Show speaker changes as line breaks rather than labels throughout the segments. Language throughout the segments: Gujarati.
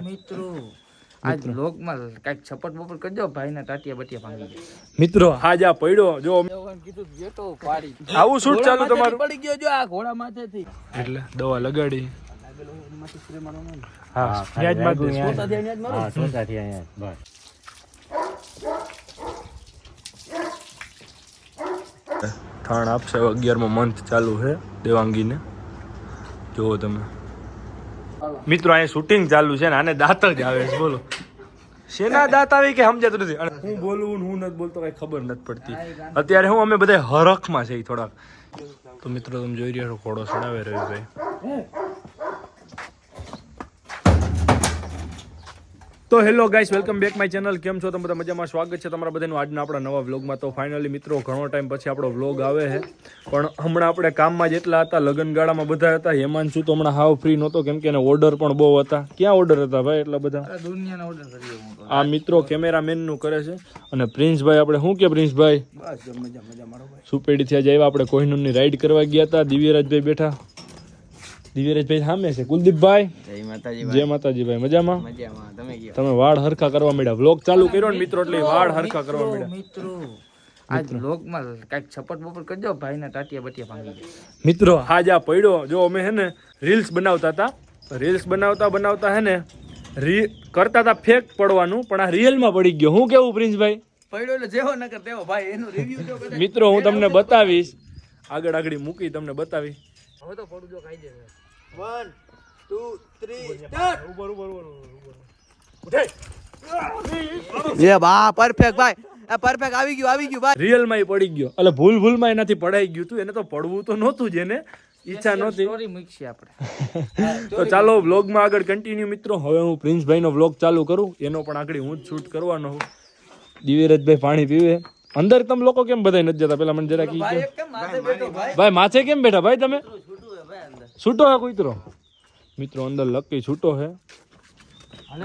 મિત્રો આજ લોકમાં કઈક છપટ બપટ કરજો ભાઈ ના ટાટિયા બટિયા ભાંગી
મિત્રો આજ આ પડ્યો જો
કીધું બેટો પાડી
આવું શૂટ ચાલુ તમારું
પડી ગયો જો આ ઘોડા માથેથી
એટલે દવા લગાડી હા ન્યાજ માં દે
હા સોસાથી અહીંયા બસ
ઠાણ આપશે 11મો મંથ ચાલુ છે દેવાંગીને જુઓ તમે મિત્રો અહીંયા શૂટિંગ ચાલુ છે ને આને દાંત જ આવે છે બોલો શેના દાંત આવે કે સમજાતું નથી અને હું બોલું હું નથી બોલતો કઈ ખબર નથી પડતી અત્યારે હું અમે બધા હરખમાં છે થોડાક તો મિત્રો તમે જોઈ રહ્યા છો ઘોડો ચડાવે રહ્યો ભાઈ તો hello guys welcome back my channel કેમ છો તમે બધા મજામાં સ્વાગત છે તમારા બધાનું આજના આપણા નવા વ્લોગમાં તો ફાઇનલી મિત્રો ઘણો ટાઈમ પછી આપણો વ્લોગ આવે છે પણ હમણાં આપણે કામમાં જેટલા હતા લગનગાળામાં બધા હતા હેમાંશુ તો હમણાં હાવ ફ્રી નહોતો કેમ કે એને ઓર્ડર પણ બહુ હતા ક્યાં ઓર્ડર હતા ભાઈ એટલા બધા
દુનિયાના ઓર્ડર કર્યો
આ મિત્રો કેમેરામેનનું કરે છે અને પ્રિન્સભાઈ આપણે શું કે પ્રિન્સભાઈ
બસ મજા મજા મારો ભાઈ
સુપેડીથી આજે આવ્યા આપણે કોહિનૂરની રાઈડ કરવા ગયા હતા દિવ્યરાજભાઈ બેઠા દિવ્યરાજભાઈ સામે છે કુલદીપભાઈ જય માતાજી ભાઈ મજામાં તમે વાળ હરખા કરવા માંડ્યા વ્લોગ ચાલુ કર્યો ને મિત્રો એટલે વાળ હરખા કરવા માંડ્યા
મિત્રો આજ લોકમાં કઈક છપટ બપટ કરજો ભાઈ ના ટાટિયા બટિયા ભાંગી
મિત્રો આજ આ પડ્યો જો અમે હે ને રીલ્સ બનાવતા હતા રીલ્સ બનાવતા હે ને કરતા હતા ફેક પડવાનું પણ આ રિયલમાં પડી ગયો હું કેવું પ્રિન્સભાઈ
પડ્યો એટલે જેવો ન કર તેવો ભાઈ એનું રિવ્યુ જો કદાચ
મિત્રો હું તમને બતાવીશ આગળ મૂકી તમને બતાવી
હવે તો પડું જો ખાઈ જશે
1 2 3 સ્ટાર્ટ
ઉપર
એ બા પરફેક્ટ ભાઈ આ પરફેક્ટ આવી ગયું ભાઈ
રિયલમાં પડી ગયો એટલે ભૂલમાં એનાથી પડાઈ ગયું તું એને તો પડવું તો નહોતું જ એને ઈચ્છા નહોતી
સ્ટોરી મૂકશી આપણે
તો ચાલો વ્લોગમાં આગળ કન્ટિન્યુ મિત્રો હવે હું પ્રિન્સભાઈનો વ્લોગ ચાલુ કરું એનો પણ આગળ હું જ શૂટ કરવાનો હું દિવ્યરાજભાઈ પાણી પીવે અંદર તમે લોકો કેમ બધા નથી જતા પેલા મને જરા કી ભાઈ માથે કેમ બેઠા ભાઈ તમે છૂટો હે કુતરો મિત્રો અંદર લકી છૂટો હે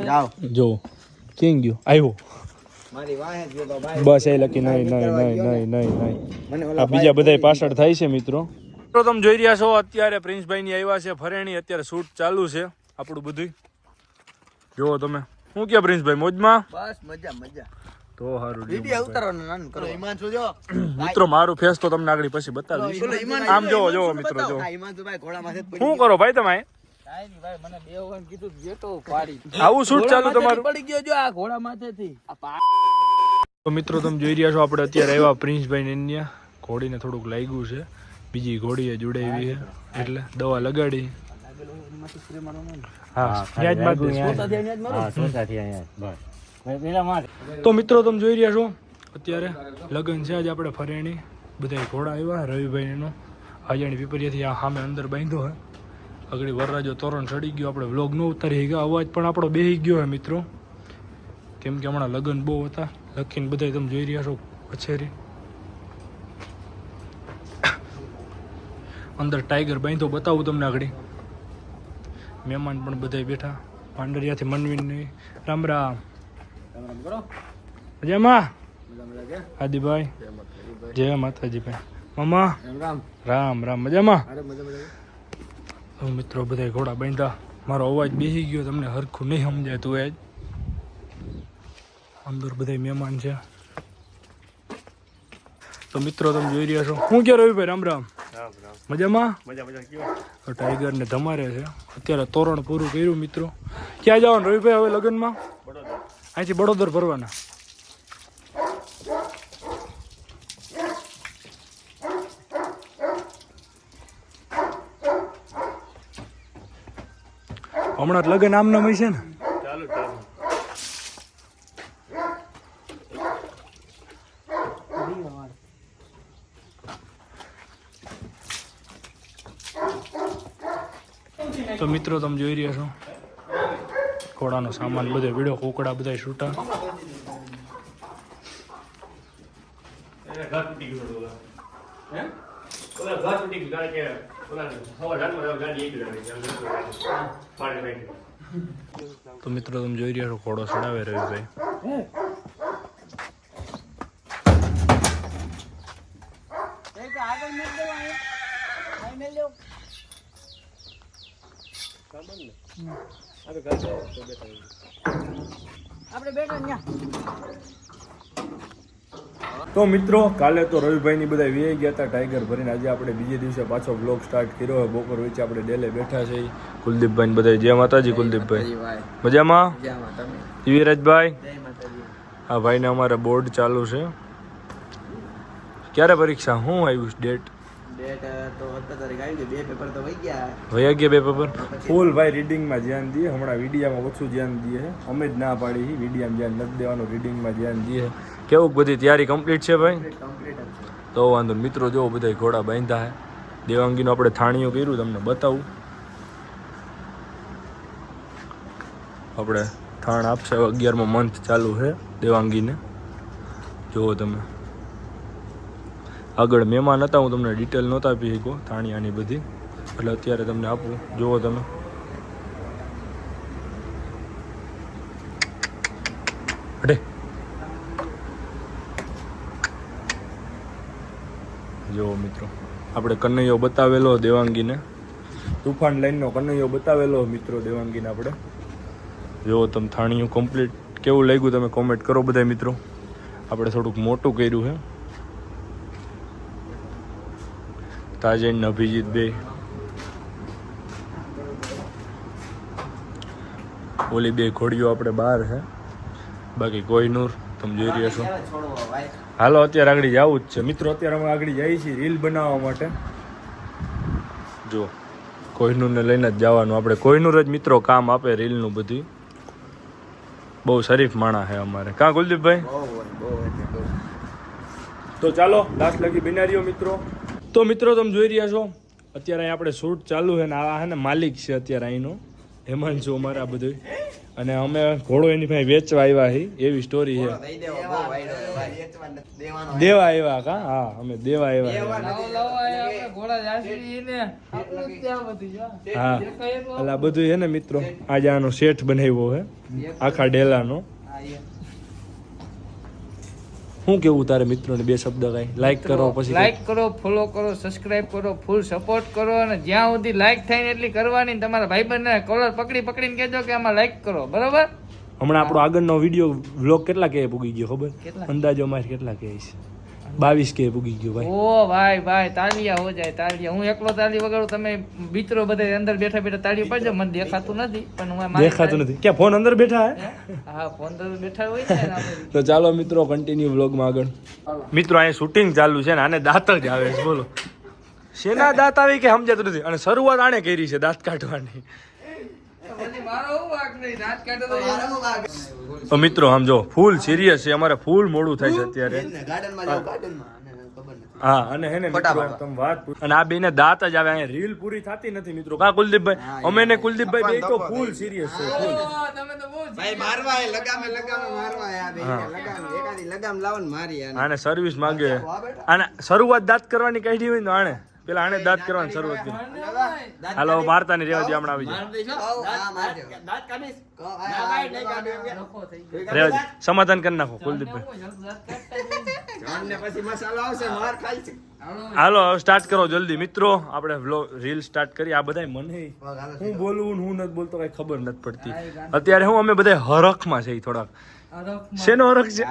જાઓ
જો કિંગ ગયો આવ્યો
મારી વાહે ગયો તો ભાઈ
બસ એ લકી નહીં આ બીજા બધા પાછળ થાય છે મિત્રો તો તમે જોઈ રહ્યા છો અત્યારે પ્રિન્સભાઈ ની આવ્યા છે ફરેણી અત્યારે શૂટ ચાલુ છે આપણું બધું જોવો તમે શું કે પ્રિન્સભાઈ મોજમાં
બસ મજા
તો સારું
વિડિયો ઉતારવાનું નાનું કરો
હિમાંશુ જો
મિત્રો મારું ફેસ તો તમને આગળ પછી બતાવીશ આમ જોવો મિત્રો જો
હિમાંશુ ભાઈ ઘોડામાં
શું કરો ભાઈ તમે
કાઈ નહીં ભાઈ મને બે વખત કીધું બેટો પાડી
આવું શૂટ ચાલુ તમારું
પડી ગયો જો આ ઘોડા માથેથી
તો મિત્રો તમે જોઈ રહ્યા છો આપણે અત્યારે આવ્યા પ્રિન્સભાઈ ને ઇન્ડિયા ઘોડીને થોડુંક લાગ્યું છે બીજી ઘોડીએ જોડાવી છે એટલે દવા લગાડી હા ન્યાજ માં દે
હા સોસાથી અહીંયા બસ ભાઈ પેલા માર
તો મિત્રો તમે જોઈ રહ્યા છો અત્યારે લગ્ન છે આજે આપણે ફરેણી બધા ઘોડા આવ્યા રવિભાઈ એનો હાજાણી પીપરિયાથી આ સામે અંદર બાંધ્યો હે આગળ વરરાજો તોરણ ચડી ગયો આપણે વ્લોગ ન ઉતારી ગયા અવાજ પણ આપણો બેહી ગયો હે મિત્રો કેમ કે હમણાં લગ્ન બહુ હતા લખીને બધા તમે જોઈ રહ્યા છો કચેરી અંદર ટાઈગર બાંધો બતાવું તમને આગળ મહેમાન પણ બધા બેઠા પાંડરિયાથી મનવીને રામ રામ મજામાં આદિભાઈ જય માતાજી ભાઈ મામા રામ રામ મજામાં મિત્રો બધા ઘોડા બાંધા મારો અવાજ બેસી ગયો તમને હરખું નહીં સમજાતું આજ અંદર બધા મહેમાન છે તો મિત્રો તમે જોઈ રહ્યા છો શું કે રવિભાઈ રામ રામ મજામાં તો ટાઈગર ને ધમારે છે અત્યારે તોરણ પૂરું કર્યું મિત્રો ક્યાં જવાનું રવિભાઈ હવે લગ્નમાં અહીંથી બડોદર ભરવાના હમણાં લગ્ન આમ નામ છે ને તો મિત્રો તમે જોઈ રહ્યા છો ઘોડાનો સામાન બધો વિડીયો કોકડા બધા છૂટા તો મિત્રો તમે જોઈ રહ્યા છો ઘોડો ચડાવે રહ્યો ભાઈ
આપણે બેઠા ન્યા.
તો મિત્રો કાલે તો રવિભાઈની બધા વી ગયા હતા ટાઈગર ભરીને. આજે આપણે બીજે દિવસે પાછો બ્લોગ સ્ટાર્ટ કર્યો હોય. બપોર વચ્ચે આપણે ડેલે બેઠા છે. કુલદીપભાઈ બધા જય માતાજી. કુલદીપભાઈ મજામાં? યુવરાજભાઈ આ ભાઈને અમારે બોર્ડ ચાલુ છે. ક્યારે પરીક્ષા? શું આવ્યું ડેટ?
તો 17 તારીખ આવી ગઈ. 2 પેપર તો વહી ગયા.
વયા ગયા 2 પેપર. ફૂલ ભાઈ રીડિંગમાં ધ્યાન દઈએ. હમણાં વિડીયામાં ઓછું ધ્યાન દઈએ. અમે જ ના પાડી વિડીયામાં ધ્યાન નથી દેવાનું, રીડિંગમાં ધ્યાન દઈએ. કેવું બધી તૈયારી કમ્પ્લીટ છે ભાઈ? તો વાંધો નહીં. મિત્રો જો બધા ઘોડા બાંધ્યા છે. દેવાંગીનું આપણે થાણીઓ કર્યું, તમને બતાવું. આપણે થાણ આપશે. 11મો મંથ ચાલુ છે દેવાંગીને. જુઓ તમે. આગળ મહેમાન હતા, હું તમને ડિટેલ નહોતા આપી શકું થાણિયાની બધી, એટલે અત્યારે તમને આપું. જુઓ તમે. હટે જુઓ મિત્રો, આપણે કનૈયો બતાવેલો દેવાંગીને. તુફાન લાઈનનો કનૈયો બતાવેલો મિત્રો દેવાંગીને આપણે. જુઓ તમે થાણિયું કમ્પ્લીટ. કેવું લાગ્યું તમે કોમેન્ટ કરો બધા મિત્રો. આપણે થોડુંક મોટું કર્યું છે. તાજેન ને અભિજીત બે. ઓલી બે ઘોડીઓ આપણે બહાર છે. બાકી કોહિનૂર તમે જોઈ રહ્યા છો. હાલો અત્યારે આગળ જવું જ છે મિત્રો. અત્યારે અમે આગળ જઈએ છીએ રીલ બનાવવા માટે. જો કોહિનૂરને લઈને જ જવાનું આપણે. કોહિનૂર જ મિત્રો કામ આપે રીલનું બધી. બહુ શરીફ માણા છે અમારે. કાં કુલદીપભાઈ? તો ચાલો લાસ્ટ લગી બિનારીઓ મિત્રો. તો મિત્રો તમે જોઈ રહ્યા છો અત્યારે અહીં આપણે શૂટ ચાલુ છે ને આ છે ને માલિક છે અત્યારે અહીંનો હેમાંશુ અમારા બધું. અને અમે ઘોડો એની પાસે વેચવા આવ્યા છીએ એવી સ્ટોરી છે. દેવા આવ્યા કા? હા અમે દેવા આવ્યા. હા એટલે આ બધું છે ને મિત્રો. આજે આનો શેઠ બનાવ્યો છે આખા ડેલાનો. શું કેવું તારે મિત્રોને બે શબ્દ કઈ? લાઈક કરો, પછી
લાઈક કરો, ફોલો કરો, સબસ્ક્રાઇબ કરો, ફૂલ સપોર્ટ કરો. અને જ્યાં સુધી લાઈક થાય ને એટલી કરવાની. તમારા ભાઈબંધને કોલર પકડીને કહેજો કે આમાં લાઈક કરો, બરોબર?
હમણાં આપણો આગળનો વિડીયો વ્લોગ કેટલા કે પૂગી ગયો ખબર? અંદાજો મારે કેટલા કે છે? 22 કે પૂગી ગયો ભાઈ.
ઓ ભાઈ તાલિયા હો જાય તાલિયા. હું એકલો તાલી વગાડું, તમે મિત્રો બધા અંદર બેઠા તાળી પાડજો. મને દેખાતું નથી પણ હું
દેખાતું નથી. ક્યાં ફોન અંદર બેઠા હે?
હા ફોન તો બેઠા હોય ને.
તો ચાલો મિત્રો કન્ટિન્યુ વ્લોગમાં આગળ. મિત્રો અહીંયા શૂટિંગ ચાલુ છે ને આને દાંત જ આવે છે. બોલો શેના દાંત આવી કે સમજાતું નથી. અને શરૂઆત આણે કરી છે દાંત કાઢવાની. તો મિત્રો આમ જો ફૂલ સિરિયસ છે. અમારે ફૂલ મોડું થાય છે અત્યારે. હા અને હે ને મિત્રો તમે વાત અને આ બેને દાંત જ આવે. અહીંયા રીલ પૂરી થતી નથી મિત્રો. કા કુલદીપભાઈ? અમે ને કુલદીપભાઈ બે તો ફૂલ સિરિયસ છે. ફૂલ
ભાઈ મારવા હે લગામે મારવા હે. આ બે લગામ એકાદી લગામ લાવન મારી.
આને સર્વિસ માંગે. આને શરૂઆત દાંત કરવાની કાઢી હોય ને આણે પેલા આને દાંત કરવાની શરૂઆત કરી. હાલો મારતા ની રેવા દે. હમણાં આવી જાય. સમાધાન કરી નાખો કુલદીપભાઈ. હાલો સ્ટાર્ટ કરો જલ્દી મિત્રો. આપણે રીલ સ્ટાર્ટ કરી. આ બધા મને હું બોલવું હું નથી બોલતો કઈ ખબર નથી પડતી અત્યારે. હું અમે બધા હરખમાં છે થોડાક. શેનો હરખ છે?